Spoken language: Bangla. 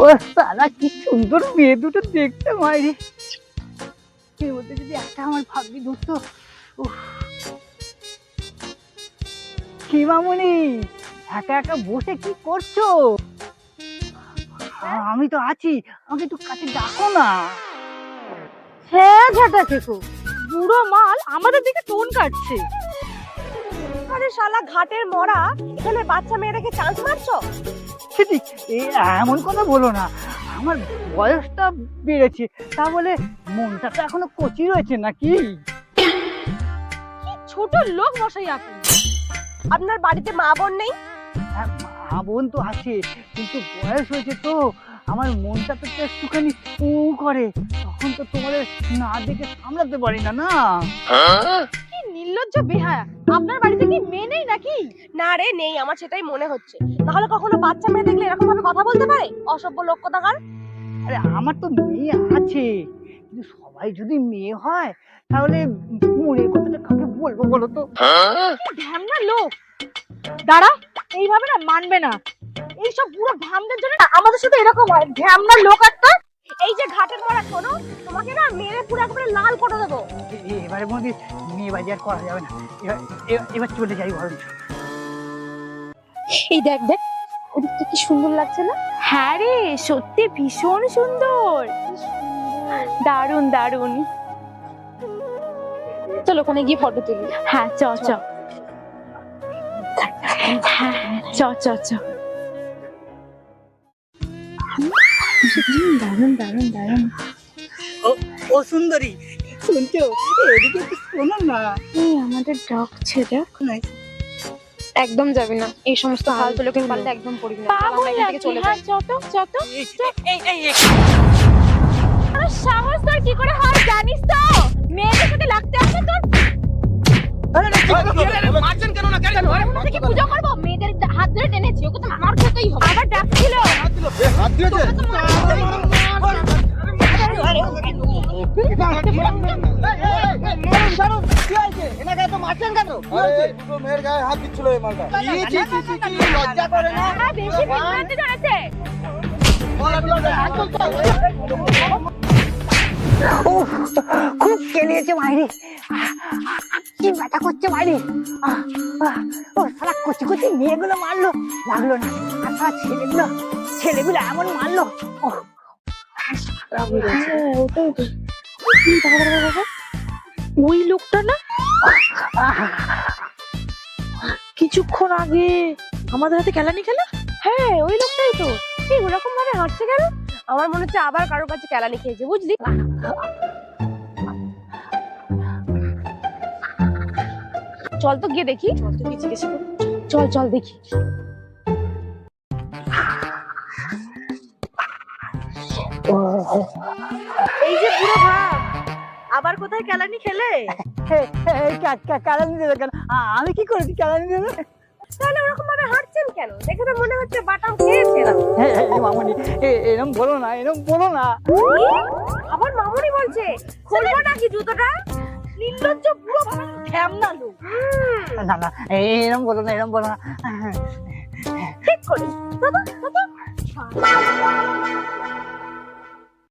ও সালা কি সুন্দর মেয়ে দুটো দেখতে মাইরি। এর মধ্যে যদি একটা আমার ভাগ্যে ধরতো। কি মামুনি, একা একা বসে কি করছো? আমি তো আছি, আমাকে একটু কাছে ডাকো না। হ্যাঁ ঝাঁটা খেকো, বুড়ো মাল আমাদের দিকে টোন কাটছে। আরে শালা ঘাটের মরা, এখানে বাচ্চা মেয়েটাকে চান্স মারছো? সেটি এমন কথা বলো না, আমার বয়সটা বেড়েছে, তা বলে মনটা তো এখনো কচি রয়েছে নাকি? কি ছোট লোক মশাই আপনি। আপনার বাড়িতে মা বোন নেই? হ্যাঁ, মা বোন তো আছে, কিন্তু বয়স হয়েছে তো, আমার মনটা তো একটুখানি উ করে, তখন তো তোমাদের না দেখে সামলাতে পারি না। না কি নির্লজ্জ বেহায়া, আপনার বাড়িতে কি মেয়ে নেই নাকি? না রে, নেই, আমার সেটাই মনে হচ্ছে। তাহলে কখনো বাচ্চা মেয়ে দেখলে এরকম ভাবে কথা বলতে পারে? অসভ্য লোক কোথাকার। আরে আমার তো মেয়ে আছে, কিন্তু সবাই যদি মেয়ে হয় তাহলে মনের কথাটা কাকে বলবো বলো তো? ঢ্যামনা লোক, দাঁড়া, এইভাবে না মানবে না। এইসব পুরো ঢ্যামদের জন্য না আমাদের সাথে এরকম হয়। ঢ্যামনা লোক একটা। এই যে ঘাটের মরা, শোনো, তোমাকে না মেরে পুরো একেবারে লাল করে দেবো। এবারে মধ্যে মেয়ে বাজি আর করা যাবে না, এবার চলে যাই ঘরে। এই দেখ দেখ, ওদিকটা কি সুন্দর লাগছে না? হ্যাঁ রে, সত্যি ভীষণ সুন্দর, দারুন দারুন। চলো ওখানে গিয়ে ফটো তুলি। হ্যাঁ চ চ, চ চ চ। দারুন দারুন দারুন। ও সুন্দরী, শুনছো? এদিকে একটু শোনো না। এই আমাদের ডগ ছেড়ে একদম যাবি না, এই সমস্ত ফালতু লোকের পাল্লে একদম পড়বি না। আমরা এখান থেকে চলে যাই। চত চত। আরে সাহস তোর কি করে হয় জানিস তো? মেয়েদের সাথে লাগতে আসে তোর। মারছেন কেন না? কেন আমরা থেকে পূজা করব? মেয়েদের হাত ধরে টেনেছি, ওকে তো মার খেতেই হবে। আবার ডাকছিল। হাত দিয়েছে? মেয়ের গায়ে হাত দিচ্ছিল এই মালটা। লজ্জা করে না? বেশি বিভ্রান্তি ধরেছে। খুব কেলিয়েছে মাইরি, কি ব্যথা করছে মাইরি। ও সারা কচি কচি মেয়েগুলো মারলো, লাগলো না। আর সারা ছেলেগুলো এমন মারলো। ওই লোকটা না কিছুক্ষণ আগে আমাদের হাতে কেলানি খেলা? হ্যাঁ, ওই লোকটাই তো। ঠিক ওরকম ভাবে হাঁটছে কেন? আমার মনে হচ্ছে আবার কারোর কাছে কেলানি খেয়েছে, বুঝলি? চল তো গিয়ে দেখি। চল তো গিয়ে জিজ্ঞেস করি। চল চল দেখি। এই যে বুড়ো ভাব, আবার কোথায় কেলানি খেলে? কেলানি দেবে কেন? আমি কি করেছি কেলানি দেবে? তাহলে ওরকম ভাবে হাঁটছেন কেন? দেখে তো মনে হচ্ছে বাটাম খেয়েছে। মামনি, এরম বলো না, এরম বলো না। আবার মামুনি বলছে, খুলবো নাকি জুতোটা? নির্লজ্জ বুড়ো ভাব, ঢ্যামনা লোক। না না, এরম বলো না, এরম বলো না। ঠিক করি।